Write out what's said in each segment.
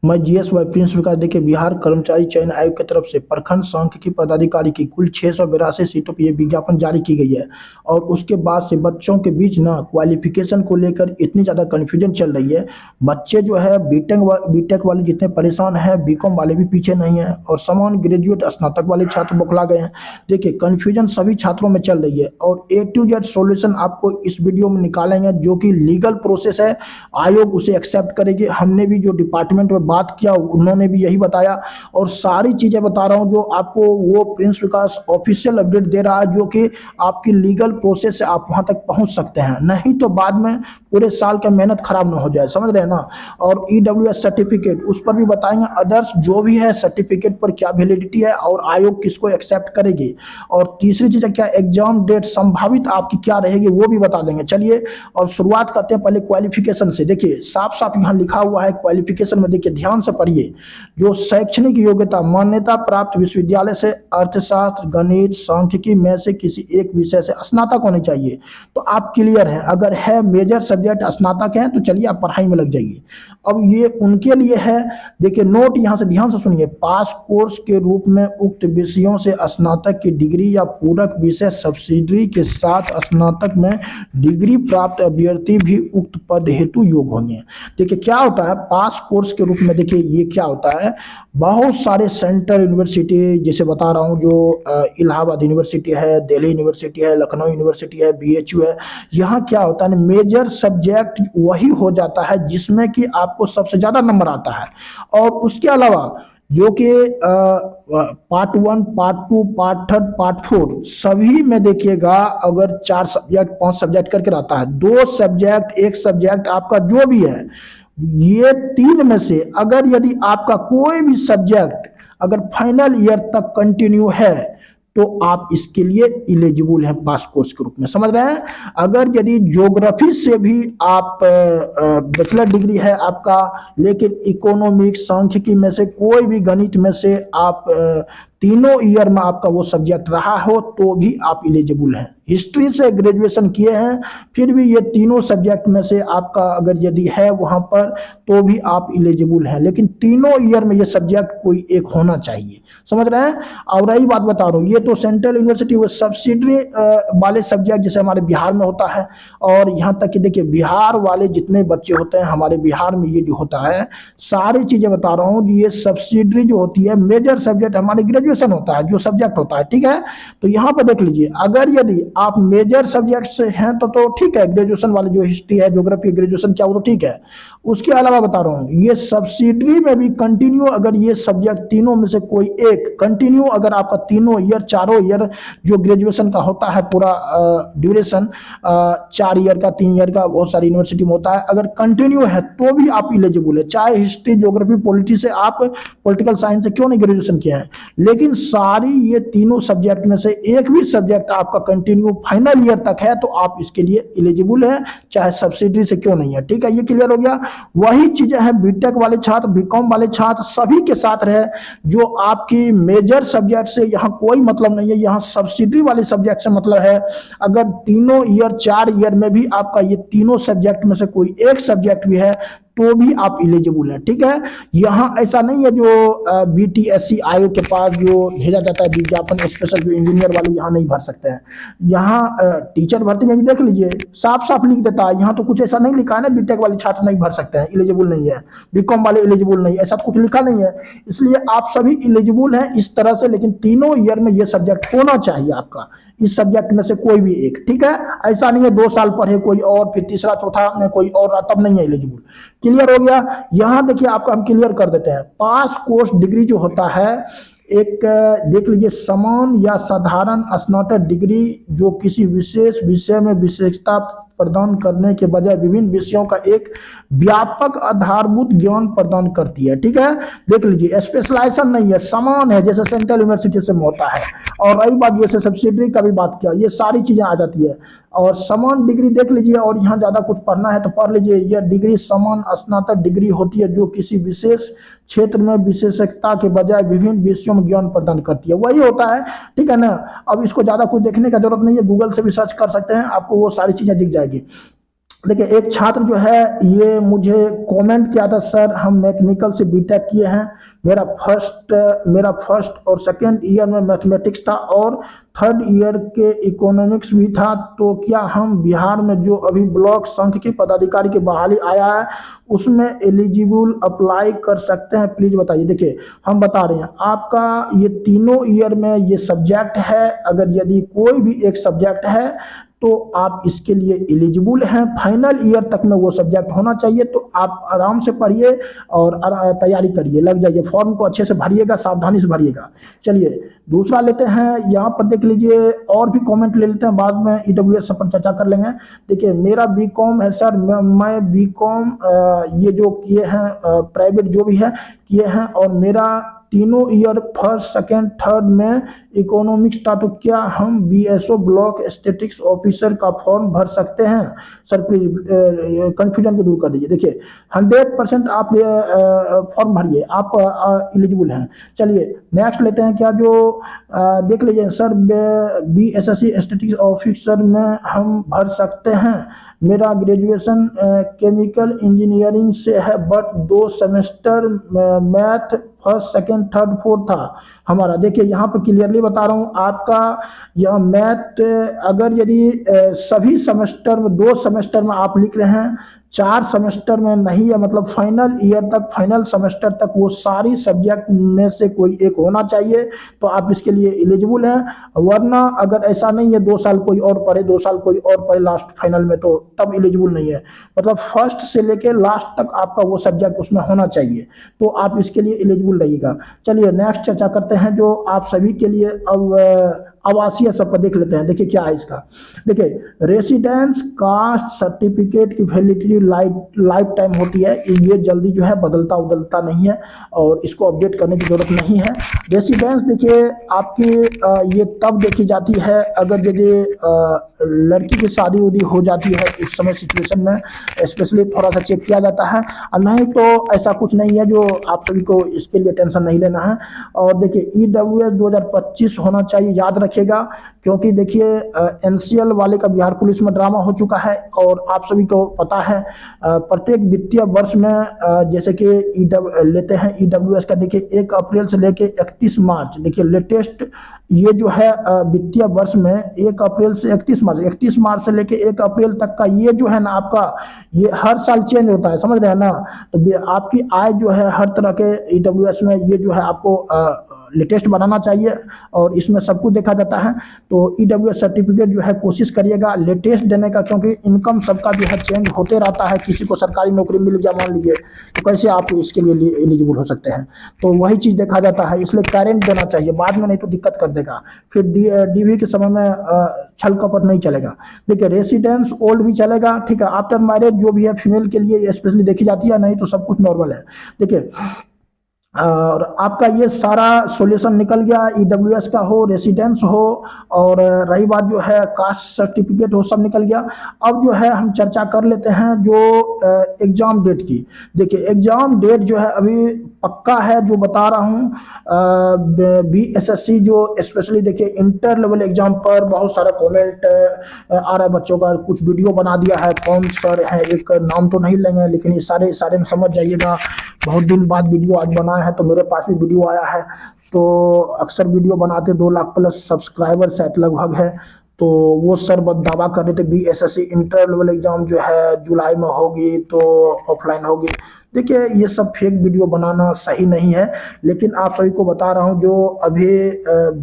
मैं GSY Prince विकास देखिए बिहार कर्मचारी चयन आयोग की तरफ से प्रखंड सांख्यिकी पदाधिकारी की कुल 682 सीटों पर यह विज्ञापन जारी की गई है। और उसके बाद से बच्चों के बीच ना क्वालिफिकेशन को लेकर इतनी ज़्यादा कन्फ्यूजन चल रही है। बच्चे जो है बीटेक वाले जितने परेशान हैं, बीकॉम वाले भी पीछे नहीं हैं, और समान ग्रेजुएट स्नातक वाले छात्र बौखला गए हैं। देखिए कन्फ्यूजन सभी छात्रों में चल रही है, और ए टू जेड सॉल्यूशन आपको इस वीडियो में निकालेंगे, जो कि लीगल प्रोसेस है। आयोग उसे एक्सेप्ट करेगी। हमने भी जो डिपार्टमेंट में बात किया उन्होंने भी यही बताया, और सारी चीज़ें बता रहा हूँ जो आपको वो प्रिंस विकास ऑफिशियल अपडेट दे रहा है, जो कि आपकी लीगल प्रोसेस से आप वहाँ तक पहुँच सकते हैं। नहीं तो बाद में पूरे साल का मेहनत खराब ना हो जाए, समझ रहे हैं ना। और ईडब्ल्यूएस सर्टिफिकेट उस पर भी बताएंगे, अदर्स जो भी है सर्टिफिकेट पर क्या वैलिडिटी है और आयोग किसको एक्सेप्ट करेगी। और तीसरी चीज़ है क्या एग्जाम डेट संभावित आपकी क्या रहेगी वो भी बता देंगे। चलिए और शुरुआत करते हैं पहले क्वालिफिकेशन से। देखिए साफ साफ यहाँ लिखा हुआ है क्वालिफिकेशन में, देखिए ध्यान से पढ़िए। जो शैक्षणिक योग्यता मान्यता प्राप्त विश्वविद्यालय से अर्थशास्त्र गणित सांख्यिकी में से किसी एक विषय से स्नातक होनी चाहिए। तो आप क्लियर है, अगर है मेजर सब्जेक्ट स्नातक है तो चलिए आप पढ़ाई में लग जाइए। अब ये उनके लिए है। देखिए नोट यहाँ से ध्यान से सुनिए, पास कोर्स के रूप में उक्त विषयों से स्नातक की डिग्री या पूरक विषय सब्सिडरी के साथ स्नातक में डिग्री प्राप्त अभ्यर्थी भी उक्त पद हेतु योग्य होंगे। देखिए क्या होता है पास कोर्स के रूप में, देखिए ये क्या होता है, बहुत सारे सेंट्रल यूनिवर्सिटी जैसे बता रहा हूँ, जो इलाहाबाद यूनिवर्सिटी है, दिल्ली यूनिवर्सिटी है, लखनऊ यूनिवर्सिटी है, बीएचयू है। यहाँ क्या होता है मेजर सब्जेक्ट वही हो जाता है जिसमें कि आपको सबसे ज़्यादा नंबर आता है। और उसके अलावा जो कि पार्ट 1 पार्ट 2 पार्ट 3 पार्ट 4 सभी में देखिएगा, अगर 4 सब्जेक्ट 5 सब्जेक्ट करके रहता है, 2 सब्जेक्ट 1 सब्जेक्ट आपका जो भी है, ये 3 में से अगर यदि आपका कोई भी सब्जेक्ट अगर फाइनल ईयर तक कंटिन्यू है तो आप इसके लिए इलिजिबल हैं पास कोर्स के रूप में, समझ रहे हैं। अगर यदि ज्योग्राफी से भी आप बैचलर डिग्री है आपका, लेकिन इकोनॉमिक्स सांख्यिकी में से कोई भी गणित में से आप तीनों ईयर में आपका वो सब्जेक्ट रहा हो तो भी आप इलिजिबल हैं। हिस्ट्री से ग्रेजुएशन किए हैं फिर भी ये तीनों सब्जेक्ट में से आपका अगर यदि है वहाँ पर तो भी आप इलिजिबल हैं, लेकिन तीनों ईयर में ये सब्जेक्ट कोई एक होना चाहिए, समझ रहे हैं। और रही बात बता रहा हूँ, ये तो सेंट्रल यूनिवर्सिटी वो सब्सिडरी वाले सब्जेक्ट जैसे हमारे बिहार में होता है। और यहाँ तक कि देखिए बिहार वाले जितने बच्चे होते हैं हमारे बिहार में, ये जो होता है सारी चीज़ें बता रहा हूँ, ये सब्सिडरी जो होती है मेजर सब्जेक्ट हमारे ग्रेजुएशन होता है जो सब्जेक्ट होता है, ठीक है। तो यहाँ पर देख लीजिए, अगर यदि आप मेजर सब्जेक्ट से हैं तो ठीक है, ग्रेजुएशन वाले जो हिस्ट्री है ज्योग्राफी ग्रेजुएशन क्या वो तो ठीक है। उसके अलावा बता रहा हूँ ये सब्सिडरी में भी कंटिन्यू अगर ये सब्जेक्ट तीनों में से कोई एक कंटिन्यू, अगर आपका तीनों ईयर चारों ईयर जो ग्रेजुएशन का होता है पूरा ड्यूरेशन 4 ईयर का 3 ईयर का बहुत सारी यूनिवर्सिटी में होता है, अगर कंटिन्यू है तो भी आप इलिजिबल है, चाहे हिस्ट्री ज्योग्राफी पॉलिटी से आप पॉलिटिकल साइंस से क्यों नहीं ग्रेजुएशन किया है। लेकिन सारी ये तीनों सब्जेक्ट में से एक भी सब्जेक्ट आपका कंटिन्यू फाइनल ईयर तक है तो आप इसके लिए इलिजिबल है, चाहे सब्सिडी से क्यों नहीं है, ठीक है। ये क्लियर हो गया। वही चीजें हैं बीटेक वाले छात्र बीकॉम वाले छात्र सभी के साथ रहे, जो आपकी मेजर सब्जेक्ट से यहाँ कोई मतलब नहीं है, यहाँ सब्सिडी वाले सब्जेक्ट से मतलब है। अगर तीनों ईयर 4 ईयर में भी आपका ये तीनों सब्जेक्ट में से कोई एक सब्जेक्ट भी है तो भी आप इलिजिबल है, ठीक है। यहाँ ऐसा नहीं है जो बीटीएससी आयोग के पास जो भेजा जाता है विज्ञापन स्पेशल जो इंजीनियर वाले यहाँ नहीं भर सकते हैं। यहाँ टीचर भर्ती में भी देख लीजिए साफ साफ लिख देता है, यहाँ तो कुछ ऐसा नहीं लिखा है ना बीटेक वाले छात्र नहीं भर सकते हैं, इलिजिबल नहीं है, बीकॉम वाले इलिजिबल नहीं, ऐसा कुछ लिखा नहीं है। इसलिए आप सभी इलिजिबल हैं इस तरह से, लेकिन तीनों ईयर में ये सब्जेक्ट होना चाहिए आपका, इस सब्जेक्ट में से कोई भी एक, ठीक है। ऐसा नहीं है 2 साल पढ़े कोई और फिर तीसरा चौथा में कोई और तब नहीं है एलिजिबल। क्लियर हो गया। यहाँ देखिए आपका हम क्लियर कर देते हैं, पास कोर्स डिग्री जो होता है एक देख लीजिए समान या साधारण स्नातक डिग्री जो किसी विशेष विषय में विशेषता प्रदान करने के बजाय विभिन्न विषयों का एक व्यापक आधारभूत ज्ञान प्रदान करती है, ठीक है। देख लीजिए स्पेशलाइजेशन नहीं है, समान है जैसे सेंट्रल यूनिवर्सिटी से होता है। और रही बात जैसे सब्सिडरी का भी बात किया, ये सारी चीजें आ जाती है। और समान डिग्री देख लीजिए, और यहाँ ज्यादा कुछ पढ़ना है तो पढ़ लीजिए, यह डिग्री समान स्नातक डिग्री होती है जो किसी विशेष क्षेत्र में विशेषज्ञता के बजाय विभिन्न विषयों में ज्ञान प्रदान करती है, वही होता है, ठीक है ना। अब इसको ज्यादा कुछ देखने का जरूरत नहीं है, गूगल से भी सर्च कर सकते हैं, आपको वो सारी चीजें दिख जाएगी। देखिए एक छात्र जो है ये मुझे कमेंट किया था, सर हम मैकेनिकल से बीटेक किए हैं, मेरा फर्स्ट और सेकंड ईयर में मैथमेटिक्स था और थर्ड ईयर के इकोनॉमिक्स भी था, तो क्या हम बिहार में जो अभी ब्लॉक सांख्यिकी पदाधिकारी की बहाली आया है उसमें एलिजिबल अप्लाई कर सकते हैं, प्लीज बताइए। देखिए हम बता रहे हैं आपका ये तीनों ईयर में ये सब्जेक्ट है, अगर यदि कोई भी एक सब्जेक्ट है तो आप इसके लिए एलिजिबल हैं, फाइनल ईयर तक में वो सब्जेक्ट होना चाहिए, तो आप आराम से पढ़िए और तैयारी करिए, लग जाइए, फॉर्म को अच्छे से भरिएगा, सावधानी से भरिएगा। चलिए दूसरा लेते हैं, यहाँ पर देख लीजिए और भी कमेंट ले लेते हैं, बाद में ईडब्ल्यूएस पर चर्चा कर लेंगे। देखिए मेरा बीकॉम है सर, मैं बीकॉम ये जो किए हैं प्राइवेट जो भी है किए हैं, और मेरा तीनों ईयर फर्स्ट सेकेंड थर्ड में इकोनॉमिक्स था, तो क्या हम बीएसओ ब्लॉक स्टैटिस्टिक्स ऑफिसर का फॉर्म भर सकते हैं? सर प्लीज कंफ्यूजन को दूर कर दीजिए। देखिए 100% आप फॉर्म भरिए, आप एलिजिबल हैं। चलिए नेक्स्ट लेते हैं, क्या जो देख लीजिए सर, बीएसएससी स्टैटिस्टिक्स ऑफिसर में हम भर सकते हैं, मेरा ग्रेजुएशन केमिकल इंजीनियरिंग से है, but 2 semester math first second third fourth था हमारा। देखिए यहाँ पे क्लियरली बता रहा हूँ, आपका यह मैथ अगर यदि सभी सेमेस्टर में 2 सेमेस्टर में आप लिख रहे हैं, 4 सेमेस्टर में नहीं है, मतलब फाइनल ईयर तक, फाइनल सेमेस्टर तक वो सारी सब्जेक्ट में से कोई एक होना चाहिए, तो आप इसके लिए एलिजिबल हैं। वरना अगर ऐसा नहीं है 2 साल कोई और पढ़े, 2 साल कोई और पढ़े लास्ट फाइनल में, तो तब एलिजिबल नहीं है। मतलब फर्स्ट से लेके लास्ट तक आपका वो सब्जेक्ट उसमें होना चाहिए, तो आप इसके लिए एलिजिबल रहिएगा। चलिए नेक्स्ट चर्चा करते हैं जो आप सभी के लिए अब आवासीय सब पर देख लेते हैं। देखिए क्या है इसका, देखिए रेसिडेंस कास्ट सर्टिफिकेट की वैलिडिटी लाइफ टाइम होती है, ये जल्दी जो है बदलता नहीं है और इसको अपडेट करने की जरूरत नहीं है। रेसिडेंस देखिए आपकी ये तब देखी जाती है अगर यदि लड़की की शादी उदी हो जाती है, उस समय सिचुएशन में स्पेशली थोड़ा सा चेक किया जाता है, और नहीं तो ऐसा कुछ नहीं है, जो आप सभी को इसके लिए टेंशन नहीं लेना है। और देखिए ईडब्ल्यूएस 2025 होना चाहिए, याद रखिएगा, क्योंकि देखिए एनसीएल वाले का बिहार पुलिस में ड्रामा हो चुका है और आप सभी को पता है प्रत्येक वित्तीय वर्ष में जैसे कि लेते हैं ईडब्ल्यूएस का, देखिए 1 अप्रैल से लेके 31 मार्च, देखिए लेटेस्ट ये जो है वित्तीय वर्ष में 1 अप्रैल से 31 मार्च से लेके 1 अप्रैल तक का ये जो है ना आपका, ये हर साल चेंज होता है, समझ रहे हैं ना। तो आपकी आय जो है हर तरह के ईडब्ल्यूएस में ये जो है आपको लेटेस्ट बनाना चाहिए और इसमें सब कुछ देखा जाता है, तो ईडब्ल्यूएस सर्टिफिकेट जो है कोशिश करिएगा लेटेस्ट देने का, क्योंकि इनकम सबका जो है चेंज होते रहता है, किसी को सरकारी नौकरी मिल गया मान लीजिए, तो कैसे आप इसके लिए एलिजिबल हो सकते हैं, तो वही चीज़ देखा जाता है, इसलिए करेंट देना चाहिए, बाद में नहीं तो दिक्कत कर देगा, फिर डीवी के समय में छल कपट नहीं चलेगा। देखिए रेसिडेंस ओल्ड भी चलेगा, ठीक है, आफ्टर मैरिज जो भी है फीमेल के लिए स्पेशली देखी जाती है, नहीं तो सब कुछ नॉर्मल है। देखिए और आपका ये सारा सॉल्यूशन निकल गया, ईडब्ल्यूएस का हो, रेसिडेंस हो, और रही बात जो है कास्ट सर्टिफिकेट हो, सब निकल गया। अब जो है हम चर्चा कर लेते हैं जो एग्जाम डेट की। देखिए एग्जाम डेट जो है अभी पक्का है, जो बता रहा हूँ बीएसएससी जो स्पेशली देखिए इंटर लेवल एग्जाम पर बहुत सारा कमेंट आ रहा है बच्चों का, कुछ वीडियो बना दिया है, कौन सर है, एक नाम तो नहीं लेंगे लेकिन ये सारे में समझ जाइएगा, बहुत दिन बाद वीडियो आज बनाया है, तो मेरे पास भी वीडियो आया है, तो अक्सर वीडियो बनाते 2 लाख प्लस सब्सक्राइबर शायद लगभग है, तो वो सर बस दावा कर रहे थे बीएसएससी इंटर लेवल एग्जाम जो है जुलाई में होगी, तो ऑफलाइन होगी। देखिए ये सब फेक वीडियो बनाना सही नहीं है, लेकिन आप सभी को बता रहा हूँ जो अभी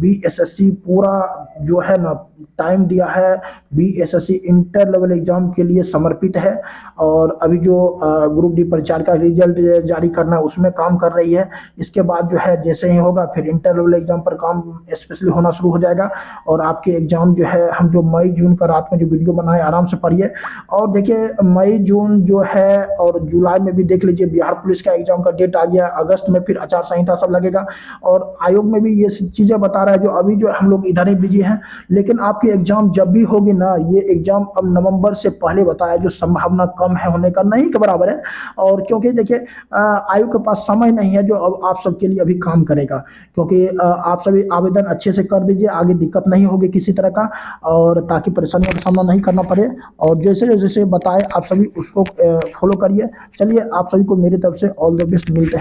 बीएसएससी पूरा जो है ना टाइम दिया है, बीएसएससी इंटर लेवल एग्जाम के लिए समर्पित है, और अभी जो ग्रुप डी परीक्षा का रिजल्ट जारी करना है उसमें काम कर रही है। इसके बाद जो है जैसे ही होगा फिर इंटर लेवल एग्जाम पर काम स्पेशली होना शुरू हो जाएगा, और आपके एग्जाम जो है हम जो मई जून का रात में जो वीडियो बनाए आराम से पढ़िए, और देखिए मई जून जो है और जुलाई में भी देख लीजिए लीजिए बिहार पुलिस का एग्जाम का डेट आ गया, अगस्त में फिर आचार संहिता सब लगेगा और आयोग में भी ये चीज़ें बता रहा है। जो अभी जो हम लोग इधर ही बिजी हैं, लेकिन आपकी एग्जाम जब भी होगी ना, ये एग्जाम अब नवंबर से पहले बताया जो संभावना कम है होने का, नहीं के बराबर है। और क्योंकि देखिए आयोग के पास समय नहीं है जो अब आप सबके लिए अभी काम करेगा, क्योंकि आप सभी आवेदन अच्छे से कर दीजिए, आगे दिक्कत नहीं होगी किसी तरह का, और ताकि परेशानियों का सामना नहीं करना पड़े। और जैसे जैसे बताए आप सभी उसको फॉलो करिए। चलिए आप सभी को मेरी तरफ से ऑल द बेस्ट, मिलते हैं।